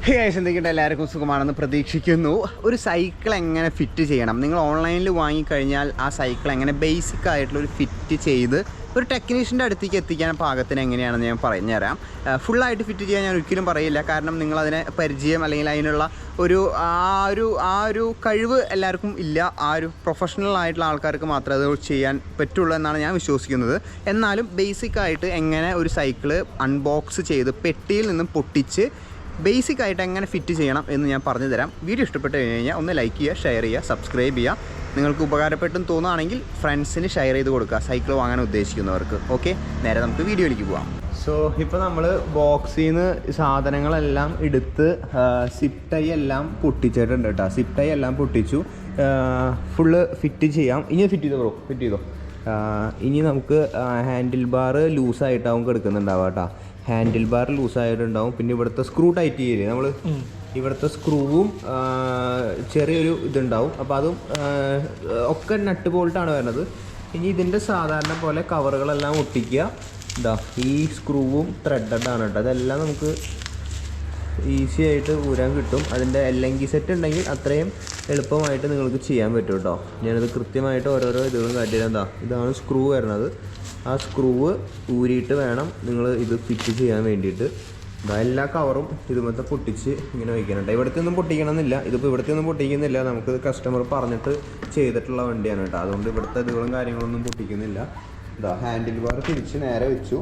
എന്തെങ്കിലും എല്ലാവർക്കും സുഖമാണെന്ന് പ്രതീക്ഷിക്കുന്നു. ഒരു സൈക്കിൾ എങ്ങനെ ഫിറ്റ് ചെയ്യണം, നിങ്ങൾ ഓൺലൈനിൽ വാങ്ങിക്കഴിഞ്ഞാൽ ആ സൈക്കിൾ എങ്ങനെ ബേസിക് ആയിട്ടുള്ളൊരു ഫിറ്റ് ചെയ്ത് ഒരു ടെക്നീഷ്യൻ്റെ അടുത്തേക്ക് എത്തിക്കാൻ പാകത്തിന് എങ്ങനെയാണെന്ന് ഞാൻ പറഞ്ഞുതരാം. ഫുള്ളായിട്ട് ഫിറ്റ് ചെയ്യാൻ ഞാൻ ഒരിക്കലും പറയില്ല, കാരണം നിങ്ങളതിനെ പരിചയം അല്ലെങ്കിൽ അതിനുള്ള ആ ഒരു കഴിവ് എല്ലാവർക്കും ഇല്ല. ആ ഒരു പ്രൊഫഷണൽ ആയിട്ടുള്ള ആൾക്കാർക്ക് മാത്രമേ അത് ചെയ്യാൻ പറ്റുള്ളൂ എന്നാണ് ഞാൻ വിശ്വസിക്കുന്നത്. എന്നാലും ബേസിക്കായിട്ട് എങ്ങനെ ഒരു സൈക്കിള് അൺബോക്സ് ചെയ്ത് പെട്ടിയിൽ നിന്നും പൊട്ടിച്ച് ബേസിക് ആയിട്ട് എങ്ങനെ ഫിറ്റ് ചെയ്യണം എന്ന് ഞാൻ പറഞ്ഞു തരാം. വീഡിയോ ഇഷ്ടപ്പെട്ട് കഴിഞ്ഞാൽ ഒന്ന് ലൈക്ക് ചെയ്യുക, ഷെയർ ചെയ്യുക, സബ്സ്ക്രൈബ് ചെയ്യുക. നിങ്ങൾക്ക് ഉപകാരപ്പെട്ടെന്ന് തോന്നുകയാണെങ്കിൽ ഫ്രണ്ട്സിന് ഷെയർ ചെയ്ത് കൊടുക്കുക, സൈക്കിൾ വാങ്ങാൻ ഉദ്ദേശിക്കുന്നവർക്ക്. ഓക്കെ, നേരെ നമുക്ക് വീഡിയോയിലേക്ക് പോകാം. സോ ഇപ്പോൾ നമ്മൾ ബോക്സിൽ നിന്ന് സാധനങ്ങളെല്ലാം എടുത്ത് സിപ്പ് ടൈ എല്ലാം പൊട്ടിച്ചിട്ടുണ്ട് കേട്ടോ. സിപ്പ് ടൈ എല്ലാം പൊട്ടിച്ചു, ഫുള്ള് ഫിറ്റ് ചെയ്യാം. ഇനി ഫിറ്റ് ചെയ്തോ. ഇനി നമുക്ക് ഹാൻഡിൽ ബാർ ലൂസായിട്ടാവും കിടക്കുന്നുണ്ടാവുക കേട്ടോ. ഹാൻഡിൽ ബാർ ലൂസായിട്ടുണ്ടാവും. പിന്നെ ഇവിടുത്തെ സ്ക്രൂ ടൈറ്റ് ചെയ്യില്ലേ നമ്മൾ, ഇവിടുത്തെ സ്ക്രൂവും ചെറിയൊരു ഇതുണ്ടാവും. അപ്പോൾ അതും ഒക്കെ നട്ട് ബോൾട്ടാണ് വരുന്നത്. ഇനി ഇതിൻ്റെ സാധാരണ പോലെ കവറുകളെല്ലാം ഒട്ടിക്കുക. ഇതാ ഈ സ്ക്രൂവും ത്രെഡഡ് ആണ് കേട്ടോ. അതെല്ലാം നമുക്ക് ഈസി ആയിട്ട് ഊരാൻ കിട്ടും. അതിൻ്റെ എല്ലങ്കി സെറ്റ് ഉണ്ടെങ്കിൽ അത്രയും എളുപ്പമായിട്ട് നിങ്ങൾക്ക് ചെയ്യാൻ പറ്റും കേട്ടോ. ഞാനത് കൃത്യമായിട്ട് ഓരോരോ ഇതുകളും കാട്ടിയിരുന്നതാ. ഇതാണ് സ്ക്രൂ വരുന്നത്. ആ സ്ക്രൂവ് ഊരിയിട്ട് വേണം നിങ്ങൾ ഇത് ഫിറ്റ് ചെയ്യാൻ വേണ്ടിയിട്ട്. എല്ലാ കവറും ഇതുമത്തെ പൊട്ടിച്ച് ഇങ്ങനെ വയ്ക്കാനുണ്ട്. ഇവിടുത്തെ ഒന്നും പൊട്ടിക്കണമെന്നില്ല. ഇതിപ്പോൾ ഇവിടുത്തെ ഒന്നും പൊട്ടിക്കുന്നില്ല, നമുക്ക് കസ്റ്റമർ പറഞ്ഞിട്ട് ചെയ്തിട്ടുള്ള വണ്ടിയാണ് കേട്ടോ. അതുകൊണ്ട് ഇവിടുത്തെ ഇതുകളും കാര്യങ്ങളൊന്നും പൊട്ടിക്കുന്നില്ല. ഇതാ ഹാൻഡിൽ ബാർ തിരിച്ച് നേരെ വെച്ചു.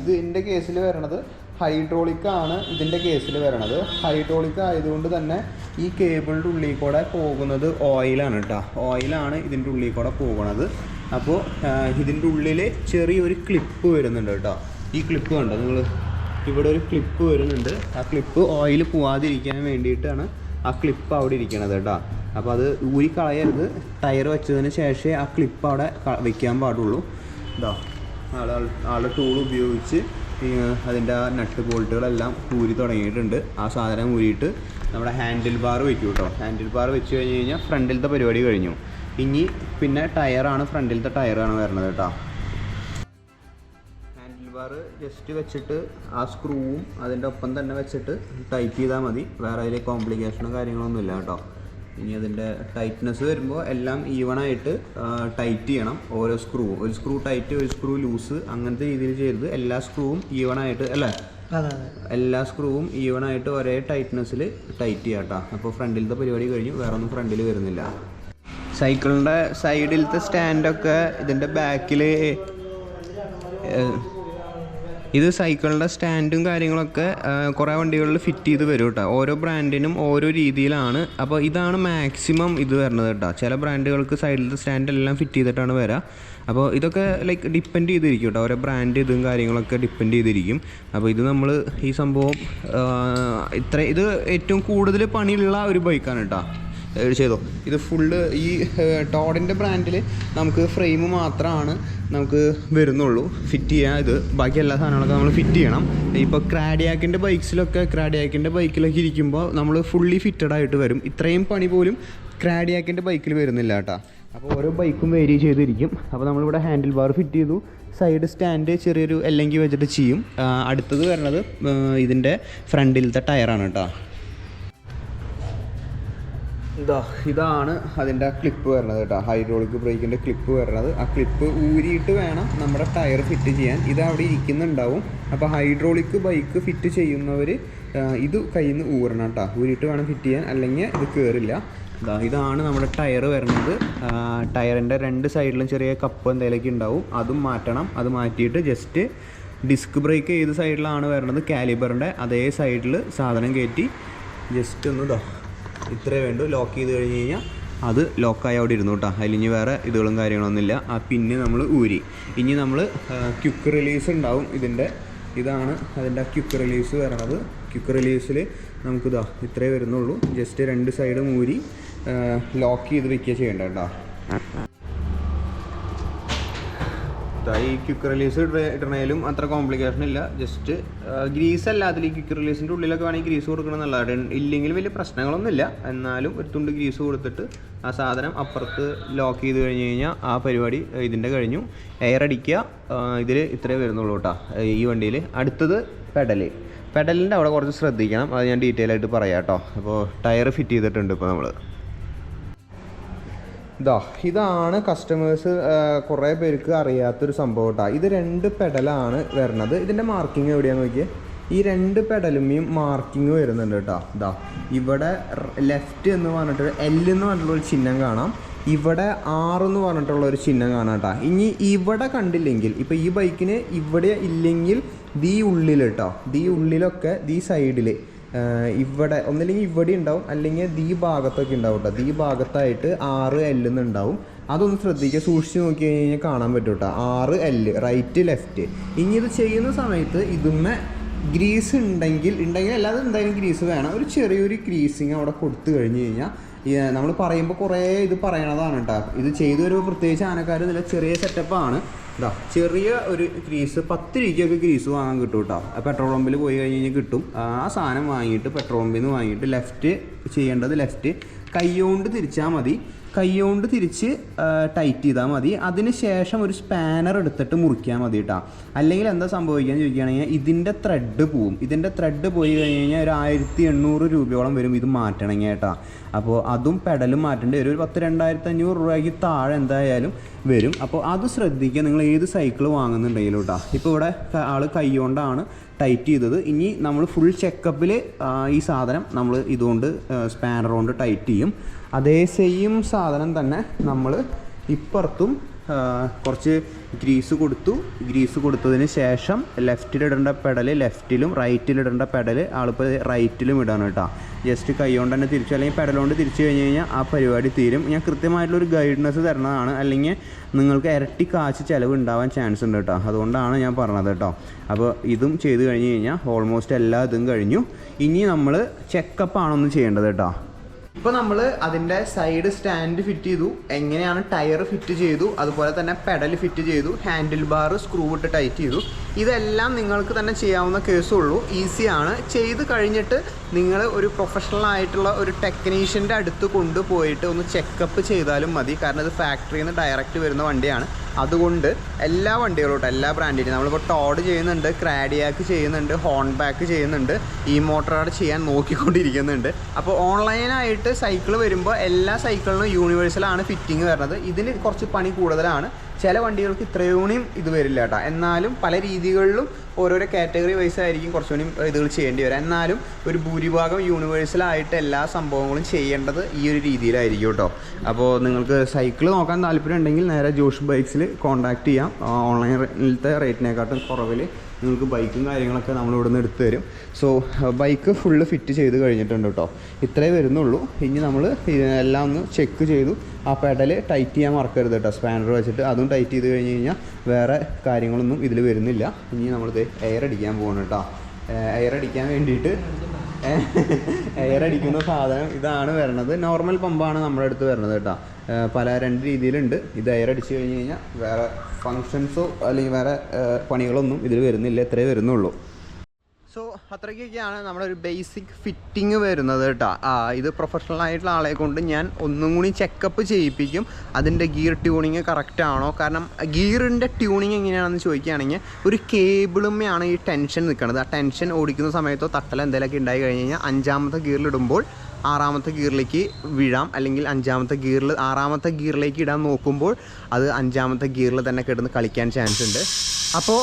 ഇത് എൻ്റെ കേസിൽ വരണത് ഹൈഡ്രോളിക്കാണ്. ഇതിൻ്റെ കേസിൽ വരണത് ഹൈഡ്രോളിക് ആയതുകൊണ്ട് തന്നെ ഈ കേബിളിൻ്റെ ഉള്ളിൽ കൂടെ പോകുന്നത് ഓയിലാണ് കേട്ടോ. ഓയിലാണ് ഇതിൻ്റെ ഉള്ളിൽ കൂടെ പോകുന്നത്. അപ്പോൾ ഇതിൻ്റെ ഉള്ളിൽ ചെറിയൊരു ക്ലിപ്പ് വരുന്നുണ്ട് കേട്ടോ. ഈ ക്ലിപ്പ് കണ്ടോ നിങ്ങൾ, ഇവിടെ ഒരു ക്ലിപ്പ് വരുന്നുണ്ട്. ആ ക്ലിപ്പ് ഓയിൽ പോവാതിരിക്കാൻ വേണ്ടിയിട്ടാണ് ആ ക്ലിപ്പ് അവിടെ ഇരിക്കണത് കേട്ടോ. അപ്പോൾ അത് ഊരി കളയരുത്. ടയർ വെച്ചതിന് ശേഷമേ ആ ക്ലിപ്പ് അവിടെ വെക്കാൻ പാടുള്ളൂ. ഇതാ ആളുടെ ടൂൾ ഉപയോഗിച്ച് അതിൻ്റെ ആ നട്ട് ബോൾട്ടുകളെല്ലാം ഊരി തുടങ്ങിയിട്ടുണ്ട്. ആ സാധനം ഊരിയിട്ട് നമ്മുടെ ഹാൻഡിൽ ബാർ വയ്ക്കും കേട്ടോ. ഹാൻഡിൽ ബാർ വെച്ച് കഴിഞ്ഞ് കഴിഞ്ഞാൽ ഫ്രണ്ടിലത്തെ പരിപാടി കഴിഞ്ഞു. ഇനി പിന്നെ ടയറാണ്, ഫ്രണ്ടിലത്തെ ടയറാണ് വരുന്നത് കേട്ടോ. ഹാൻഡിൽ ബാർ ജസ്റ്റ് വെച്ചിട്ട് ആ സ്ക്രൂവും അതിൻ്റെ ഒപ്പം തന്നെ വെച്ചിട്ട് ടൈറ്റ് ചെയ്താൽ മതി. വേറെ അതിൽ കോംപ്ലിക്കേഷനോ കാര്യങ്ങളൊന്നും ഇല്ല കേട്ടോ. ഇനി അതിൻ്റെ ടൈറ്റ്നെസ് വരുമ്പോൾ എല്ലാം ഈവണായിട്ട് ടൈറ്റ് ചെയ്യണം. ഓരോ സ്ക്രൂവും, ഒരു സ്ക്രൂ ടൈറ്റ് ഒരു സ്ക്രൂ ലൂസ്, അങ്ങനത്തെ രീതിയിൽ ചെയ്യരുത്. എല്ലാ സ്ക്രൂവും ഈവണായിട്ട് അല്ലേ, എല്ലാ സ്ക്രൂവും ഈവണായിട്ട് ഒരേ ടൈറ്റ്നെസ്സിൽ ടൈറ്റ് ചെയ്യാം കേട്ടോ. അപ്പോൾ ഫ്രണ്ടിലത്തെ പരിപാടി കഴിഞ്ഞു, വേറെ ഒന്നും ഫ്രണ്ടിൽ വരുന്നില്ല. സൈക്കിളിൻ്റെ സൈഡിലത്തെ സ്റ്റാൻഡൊക്കെ ഇതിൻ്റെ ബാക്കിൽ, ഇത് സൈക്കിളിൻ്റെ സ്റ്റാൻഡും കാര്യങ്ങളൊക്കെ കുറേ വണ്ടികളിൽ ഫിറ്റ് ചെയ്ത് വരും കേട്ടോ. ഓരോ ബ്രാൻഡിനും ഓരോ രീതിയിലാണ്. അപ്പോൾ ഇതാണ് മാക്സിമം ഇത് വരുന്നത് കേട്ടോ. ചില ബ്രാൻഡുകൾക്ക് സൈഡിലത്തെ സ്റ്റാൻഡെല്ലാം ഫിറ്റ് ചെയ്തിട്ടാണ് വരിക. അപ്പോൾ ഇതൊക്കെ ലൈക്ക് ഡിപ്പെൻഡ് ചെയ്തിരിക്കും കേട്ടോ. ഓരോ ബ്രാൻഡ് ഇതും കാര്യങ്ങളൊക്കെ ഡിപ്പെൻഡ് ചെയ്തിരിക്കും. അപ്പോൾ ഇത് നമ്മൾ ഈ സംഭവം ഇത് ഏറ്റവും കൂടുതൽ പണിയുള്ള ഒരു ബൈക്കാണ് കേട്ടോ. ചെയ്തോ, ഇത് ഫുള്ള് ഈ ടോഡിൻ്റെ ബ്രാൻഡിൽ നമുക്ക് ഫ്രെയിം മാത്രമാണ് നമുക്ക് വരുന്നുള്ളൂ ഫിറ്റ് ചെയ്യാൻ. ഇത് ബാക്കി എല്ലാ സാധനങ്ങളൊക്കെ നമ്മൾ ഫിറ്റ് ചെയ്യണം. ഇപ്പോൾ ക്രാഡിയാക്കിൻ്റെ ബൈക്കിലൊക്കെ ഇരിക്കുമ്പോൾ നമ്മൾ ഫുള്ളി ഫിറ്റഡ് ആയിട്ട് വരും. ഇത്രയും പണി പോലും ക്രാഡിയാക്കിൻ്റെ ബൈക്കിൽ വരുന്നില്ല കേട്ടോ. അപ്പോൾ ഓരോ ബൈക്കും വേരി ചെയ്തിരിക്കും. അപ്പോൾ നമ്മളിവിടെ ഹാൻഡിൽ ബാർ ഫിറ്റ് ചെയ്തു. സൈഡ് സ്റ്റാൻഡ് ചെറിയൊരു എല്ലങ്കി വെച്ചിട്ട് ചെയ്യും. അടുത്തത് വരുന്നത് ഇതിൻ്റെ ഫ്രണ്ടിലത്തെ ടയറാണ് കേട്ടോ. ഇതാണ് അതിൻ്റെ ക്ലിപ്പ് വരുന്നത് കേട്ടോ. ഹൈഡ്രോളിക് ബ്രേക്കിൻ്റെ ക്ലിപ്പ് വരുന്നത്. ആ ക്ലിപ്പ് ഊരിയിട്ട് വേണം നമ്മുടെ ടയർ ഫിറ്റ് ചെയ്യാൻ. ഇത് അവിടെ ഇരിക്കുന്നുണ്ടാവും. അപ്പോൾ ഹൈഡ്രോളിക് ബൈക്ക് ഫിറ്റ് ചെയ്യുന്നവർ ഇത് കയ്യിൽ നിന്ന് ഊരണം കേട്ടോ. ഊരിയിട്ട് വേണം ഫിറ്റ് ചെയ്യാൻ, അല്ലെങ്കിൽ ഇത് കയറില്ല. ഇതാണ് നമ്മുടെ ടയർ വരുന്നത്. ടയറിൻ്റെ രണ്ട് സൈഡിലും ചെറിയ കപ്പ് എന്തെങ്കിലുമൊക്കെ ഉണ്ടാവും, അതും മാറ്റണം. അത് മാറ്റിയിട്ട് ജസ്റ്റ് ഡിസ്ക് ബ്രേക്ക് ഏത് സൈഡിലാണ് വരുന്നത്, കാലിബറിൻ്റെ അതേ സൈഡിൽ സാധനം കയറ്റി ജസ്റ്റ് ഒന്ന് ഇത്രേ വേണ്ടു. ലോക്ക് ചെയ്ത് കഴിഞ്ഞ് കഴിഞ്ഞാൽ അത് ലോക്കായി അവിടെ ഇരുന്നു കേട്ടോ. അതിലിഞ്ഞ് വേറെ ഇതുകളും കാര്യങ്ങളൊന്നുമില്ല. ആ പിന്ന് നമ്മൾ ഊരി. ഇനി നമ്മൾ ക്വിക്ക് റിലീസ് ഉണ്ടാവും ഇതിൻ്റെ. ഇതാണ് അതിൻ്റെ ക്വിക്ക് റിലീസ് വരണത്. ക്വിക്ക് റിലീസിൽ നമുക്കിതാ ഇത്രേ വരുന്നുള്ളൂ. ജസ്റ്റ് രണ്ട് സൈഡും ഊരി ലോക്ക് ചെയ്ത് വെക്കുക ചെയ്യേണ്ട കേട്ടോ. ഈ ക്വിക്ക് റിലീസ് ഇടണേലും അത്ര കോംപ്ലിക്കേഷൻ ഇല്ല. ജസ്റ്റ് ഗ്രീസ് അല്ല അതിൽ ക്വിക്ക് റിലീസിൻ്റെ ഉള്ളിലൊക്കെ വേണമെങ്കിൽ ഗ്രീസ് കൊടുക്കണം എന്നുള്ളത്. ഇല്ലെങ്കിൽ വലിയ പ്രശ്നങ്ങളൊന്നുമില്ല. എന്നാലും ഒരു തുണ്ട് ഗ്രീസ് കൊടുത്തിട്ട് ആ സാധനം അപ്പുറത്ത് ലോക്ക് ചെയ്ത് കഴിഞ്ഞ് കഴിഞ്ഞാൽ ആ പരിപാടി ഇതിൻ്റെ കഴിഞ്ഞു. എയർ അടിക്കുക. ഇതിൽ ഇത്രേ വരുന്നുള്ളൂ കേട്ടോ ഈ വണ്ടിയിൽ. അടുത്തത് പെഡലിൻ്റെ അവിടെ കുറച്ച് ശ്രദ്ധിക്കണം, അത് ഞാൻ ഡീറ്റെയിൽ ആയിട്ട് പറയാം കേട്ടോ. അപ്പോൾ ടയർ ഫിറ്റ് ചെയ്തിട്ടുണ്ട് ഇപ്പോൾ നമ്മൾ. ഇതാണ് കസ്റ്റമേഴ്സ് കുറേ പേർക്ക് അറിയാത്തൊരു സംഭവം കേട്ടോ. ഇത് 2 പെഡലാണ് വരുന്നത്. ഇതിൻ്റെ മാർക്കിങ് എവിടെയാണെന്ന് നോക്കിയാൽ ഈ 2 പെഡലുമേയും മാർക്കിങ് വരുന്നുണ്ട് കേട്ടോ. ഇവിടെ ലെഫ്റ്റ് എന്ന് പറഞ്ഞിട്ട് L എന്ന് പറഞ്ഞിട്ടുള്ളൊരു ചിഹ്നം കാണാം, ഇവിടെ 6 എന്ന് പറഞ്ഞിട്ടുള്ള ഒരു ചിഹ്നം കാണാം കേട്ടോ. ഇനി ഇവിടെ കണ്ടില്ലെങ്കിൽ, ഇപ്പോൾ ഈ ബൈക്കിന് ഇവിടെ ഇല്ലെങ്കിൽ ദീ ഉള്ളിൽ കേട്ടോ, ദീ ഉള്ളിലൊക്കെ ദീ സൈഡിൽ ഇവിടെ ഒന്നില്ലെങ്കിൽ ഇവിടെ ഉണ്ടാവും, അല്ലെങ്കിൽ ദീ ഭാഗത്തൊക്കെ ഉണ്ടാവും കേട്ടോ. ദീ ഭാഗത്തായിട്ട് 6 L എന്നുണ്ടാവും. അതൊന്ന് ശ്രദ്ധിക്കുക, സൂക്ഷിച്ച് നോക്കി കഴിഞ്ഞാൽ കാണാൻ പറ്റും കേട്ടോ. 6 L റൈറ്റ് ലെഫ്റ്റ്. ഇനി ഇത് ചെയ്യുന്ന സമയത്ത് ഇതുമ്മേ ഗ്രീസ് ഉണ്ടെങ്കിൽ അല്ലാതെ എന്തായാലും ഗ്രീസ് വേണം. ഒരു ചെറിയൊരു ഗ്രീസിങ് അവിടെ കൊടുത്തു കഴിഞ്ഞ് കഴിഞ്ഞാൽ നമ്മൾ പറയുമ്പോൾ കുറേ ഇത് പറയണതാണ് കേട്ടോ. ഇത് ചെയ്തു വരുമ്പോൾ പ്രത്യേകിച്ച് ആനക്കാർ ഇതിൽ ചെറിയ സെറ്റപ്പാണ്. ചെറിയ ഒരു ഗ്രീസ് 10 രൂപയ്ക്കൊക്കെ ഗ്രീസ് വാങ്ങാൻ കിട്ടും കേട്ടോ. പെട്രോൾ പമ്പിൽ പോയി കഴിഞ്ഞ് കഴിഞ്ഞാൽ കിട്ടും. ആ സാധനം വാങ്ങിയിട്ട് പെട്രോൾ പമ്പിൽ നിന്ന് വാങ്ങിയിട്ട് ലെഫ്റ്റ് ചെയ്യേണ്ടത് ലെഫ്റ്റ് കൈകൊണ്ട് തിരിച്ചാൽ മതി. കൈകൊണ്ട് തിരിച്ച് ടൈറ്റ് ചെയ്താൽ മതി. അതിന് ശേഷം ഒരു സ്പാനർ എടുത്തിട്ട് മുറിക്കാൻ മതി കേട്ടോ. അല്ലെങ്കിൽ എന്താ സംഭവിക്കുകയെന്ന് ചോദിക്കുകയാണെങ്കിൽ ഇതിൻ്റെ ത്രെഡ് പോവും. ഇതിൻ്റെ ത്രെഡ് പോയി കഴിഞ്ഞ് കഴിഞ്ഞാൽ ഒരു 1800 രൂപയോളം വരും ഇത് മാറ്റണമെങ്കിൽ കേട്ടോ. അപ്പോൾ അതും പെഡലും മാറ്റേണ്ടി വരും. ഒരു 10,000-2,500 രൂപയ്ക്ക് താഴെ എന്തായാലും വരും. അപ്പോൾ അത് ശ്രദ്ധിക്കുക നിങ്ങൾ ഏത് സൈക്കിൾ വാങ്ങുന്നുണ്ടെങ്കിലും കേട്ടോ. ഇപ്പോൾ ഇവിടെ ആൾ കൈകൊണ്ടാണ് ടൈറ്റ് ചെയ്തത്. ഇനി നമ്മൾ ഫുൾ ചെക്കപ്പിൽ ഈ സാധനം നമ്മൾ ഇതുകൊണ്ട് സ്പാനർ കൊണ്ട് ടൈറ്റ് ചെയ്യും. അതേ സെയിം സാധനം തന്നെ നമ്മൾ ഇപ്പുറത്തും കുറച്ച് ഗ്രീസ് കൊടുത്തതിന് ശേഷം ലെഫ്റ്റിലിടേണ്ട പെഡൽ ലെഫ്റ്റിലും റൈറ്റിലിടേണ്ട പെഡൽ ആളിപ്പോൾ റൈറ്റിലും ഇടാണ് കേട്ടോ. ജസ്റ്റ് കൈ കൊണ്ട് തന്നെ തിരിച്ചു, അല്ലെങ്കിൽ പെഡലുകൊണ്ട് തിരിച്ചു കഴിഞ്ഞ് കഴിഞ്ഞാൽ ആ പരിപാടി തീരും. ഞാൻ കൃത്യമായിട്ടുള്ളൊരു ഗൈഡൻസ് തരുന്നതാണ്, അല്ലെങ്കിൽ നിങ്ങൾക്ക് ഇരട്ടി കാശ് ചിലവ് ഉണ്ടാവാൻ ചാൻസ് ഉണ്ട് കേട്ടോ. അതുകൊണ്ടാണ് ഞാൻ പറഞ്ഞത് കേട്ടോ. അപ്പോൾ ഇതും ചെയ്ത് കഴിഞ്ഞ് കഴിഞ്ഞാൽ ഓൾമോസ്റ്റ് എല്ലാ ഇതും കഴിഞ്ഞു. ഇനി നമ്മൾ ചെക്കപ്പാണൊന്ന് ചെയ്യേണ്ടത് കേട്ടോ. ഇപ്പോൾ നമ്മൾ അതിൻ്റെ സൈഡ് സ്റ്റാൻഡ് ഫിറ്റ് ചെയ്തു, എങ്ങനെയാണ് ടയർ ഫിറ്റ് ചെയ്തു, അതുപോലെ തന്നെ പെഡൽ ഫിറ്റ് ചെയ്തു, ഹാൻഡിൽ ബാർ സ്ക്രൂ ഇട്ട് ടൈറ്റ് ചെയ്തു. ഇതെല്ലാം നിങ്ങൾക്ക് തന്നെ ചെയ്യാവുന്ന കേസുള്ളൂ, ഈസിയാണ്. ചെയ്ത് കഴിഞ്ഞിട്ട് നിങ്ങൾ ഒരു പ്രൊഫഷണൽ ആയിട്ടുള്ള ഒരു ടെക്നീഷ്യൻ്റെ അടുത്ത് കൊണ്ടുപോയിട്ട് ഒന്ന് ചെക്കപ്പ് ചെയ്താലും മതി. കാരണം ഇത് ഫാക്ടറിയിൽ നിന്ന് ഡയറക്റ്റ് വരുന്ന വണ്ടിയാണ്. അതുകൊണ്ട് എല്ലാ വണ്ടികളും എല്ലാ ബ്രാൻഡിനും നമ്മളിപ്പോൾ ടോഡ് ചെയ്യുന്നുണ്ട്, ക്രാഡിയാക്ക് ചെയ്യുന്നുണ്ട്, ഹോൺബാക്ക് ചെയ്യുന്നുണ്ട്, ഈ മോട്ടോറാട് ചെയ്യാൻ നോക്കിക്കൊണ്ടിരിക്കുന്നുണ്ട്. അപ്പോൾ ഓൺലൈനായിട്ട് സൈക്കിൾ വരുമ്പോൾ എല്ലാ സൈക്കിളിനും യൂണിവേഴ്സലാണ് ഫിറ്റിംഗ് വരുന്നത്. ഇതിന് കുറച്ച് പണി കൂടുതലാണ്. ചില വണ്ടികൾക്ക് ഇത്രയും ഇത് വരില്ല കേട്ടോ. എന്നാലും പല രീതികളിലും ഓരോരോ കാറ്റഗറി വൈസ് ആയിരിക്കും കുറച്ചുകൂടി ഇതുകൾ ചെയ്യേണ്ടി വരും. എന്നാലും ഒരു ഭൂരിഭാഗം യൂണിവേഴ്സലായിട്ട് എല്ലാ സംഭവങ്ങളും ചെയ്യേണ്ടത് ഈ ഒരു രീതിയിലായിരിക്കും കേട്ടോ. അപ്പോൾ നിങ്ങൾക്ക് സൈക്കിൾ നോക്കാൻ താല്പര്യം ഉണ്ടെങ്കിൽ നേരെ ജോഷ് ബൈക്സിൽ കോൺടാക്റ്റ് ചെയ്യാം. ഓൺലൈനിലത്തെ റേറ്റിനെക്കാട്ടും കുറവിൽ നിങ്ങൾക്ക് ബൈക്കും കാര്യങ്ങളൊക്കെ നമ്മൾ ഇവിടെ നിന്ന് എടുത്തു തരും. സോ ബൈക്ക് ഫുള്ള് ഫിറ്റ് ചെയ്ത് കഴിഞ്ഞിട്ടുണ്ട് കേട്ടോ. ഇത്രേ വരുന്നുള്ളൂ. ഇനി നമ്മൾ എല്ലാം ഒന്ന് ചെക്ക് ചെയ്തു. ആ പെഡൽ ടൈറ്റ് ചെയ്യാൻ മറക്കരുത് കേട്ടോ. സ്പാനർ വെച്ചിട്ട് അതും ടൈറ്റ് ചെയ്ത് കഴിഞ്ഞ് കഴിഞ്ഞാൽ വേറെ കാര്യങ്ങളൊന്നും ഇതിൽ വരുന്നില്ല. ഇനി നമ്മളിത് എയർ അടിക്കാൻ പോകണം കേട്ടോ. എയർ അടിക്കാൻ വേണ്ടിയിട്ട് എയർ അടിക്കുന്ന സാധനം ഇതാണ് വരുന്നത്. നോർമൽ പമ്പാണ് നമ്മുടെ അടുത്ത് വരുന്നത് കേട്ടോ. പല 2 രീതിയിലുണ്ട്. ഇത് എയർ അടിച്ച് കഴിഞ്ഞ് കഴിഞ്ഞാൽ വേറെ ഫങ്ഷൻസോ അല്ലെങ്കിൽ വേറെ പണികളൊന്നും ഇതിൽ വരുന്നില്ല. ഇത്രേ വരുന്നുള്ളൂ. സോ അത്രയ്ക്കൊക്കെയാണ് നമ്മുടെ ഒരു ബേസിക് ഫിറ്റിങ് വരുന്നത് കേട്ടോ. ഇത് പ്രൊഫഷണൽ ആയിട്ടുള്ള ആളെ കൊണ്ട് ഞാൻ ഒന്നും കൂടി ചെക്കപ്പ് ചെയ്യിപ്പിക്കും. അതിൻ്റെ ഗിയർ ട്യൂണിങ് കറക്റ്റ് ആണോ. കാരണം ഗിയറിൻ്റെ ട്യൂണിങ് എങ്ങനെയാണെന്ന് ചോദിക്കുകയാണെങ്കിൽ ഒരു കേബിളുമ്മയാണ് ഈ ടെൻഷൻ നിൽക്കുന്നത്. ആ ടെൻഷൻ ഓടിക്കുന്ന സമയത്തോ തട്ടല എന്തെങ്കിലുമൊക്കെ ഉണ്ടായി കഴിഞ്ഞ് കഴിഞ്ഞാൽ 5ാമത്തെ ഗിയറിലിടുമ്പോൾ 6ാമത്തെ ഗിയറിലേക്ക് വീഴാം, അല്ലെങ്കിൽ 5ാമത്തെ ഗിയറിൽ 6ാമത്തെ ഗിയറിലേക്ക് ഇടാൻ നോക്കുമ്പോൾ അത് 5ാമത്തെ ഗിയറിൽ തന്നെ കിടന്ന് കളിക്കാൻ ചാൻസ് ഉണ്ട്. അപ്പോൾ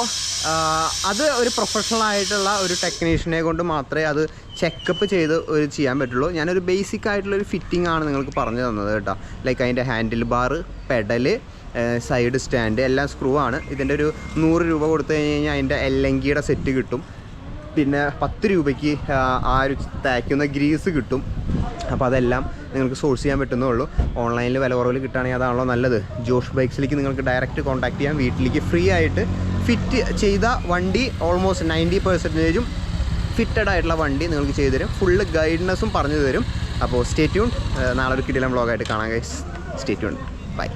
അത് ഒരു പ്രൊഫഷണൽ ആയിട്ടുള്ള ഒരു ടെക്നീഷ്യനെ കൊണ്ട് മാത്രമേ അത് ചെക്കപ്പ് ചെയ്ത് ചെയ്യാൻ പറ്റുള്ളൂ. ഞാനൊരു ബേസിക് ആയിട്ടുള്ളൊരു ഫിറ്റിംഗ് ആണ് നിങ്ങൾക്ക് പറഞ്ഞു തന്നത് കേട്ടോ. ലൈക്ക് അതിൻ്റെ handle bar, pedal, side stand എല്ലാം സ്ക്രൂ ആണ്. ഇതിൻ്റെ ഒരു 100 രൂപ കൊടുത്തു കഴിഞ്ഞ് കഴിഞ്ഞാൽ അതിൻ്റെ എല്ലങ്കിയുടെ സെറ്റ് കിട്ടും. പിന്നെ 10 രൂപയ്ക്ക് ആ ഒരു തേക്കുന്ന ഗ്രീസ് കിട്ടും. അപ്പോൾ അതെല്ലാം നിങ്ങൾക്ക് സോഴ്സ് ചെയ്യാൻ പറ്റുന്നേ. ഓൺലൈനിൽ വില കുറവിൽ കിട്ടുകയാണെങ്കിൽ അതാണല്ലോ നല്ലത്. ജോഷ് ബൈക്സിലേക്ക് നിങ്ങൾക്ക് ഡയറക്റ്റ് കോൺടാക്ട് ചെയ്യാം. വീട്ടിലേക്ക് ഫ്രീ ആയിട്ട് ഫിറ്റ് ചെയ്ത വണ്ടി ഓൾമോസ്റ്റ് 90% ഫിറ്റഡ് ആയിട്ടുള്ള വണ്ടി നിങ്ങൾക്ക് ചെയ്തു തരും. ഫുള്ള് ഗൈഡൻസും പറഞ്ഞു തരും. അപ്പോൾ സ്റ്റേ ട്യൂൺഡ്. നാളെ ഒരു കിടിലം വ്ളോഗായിട്ട് കാണാം ഗൈസ്. Stay tuned. ബൈ.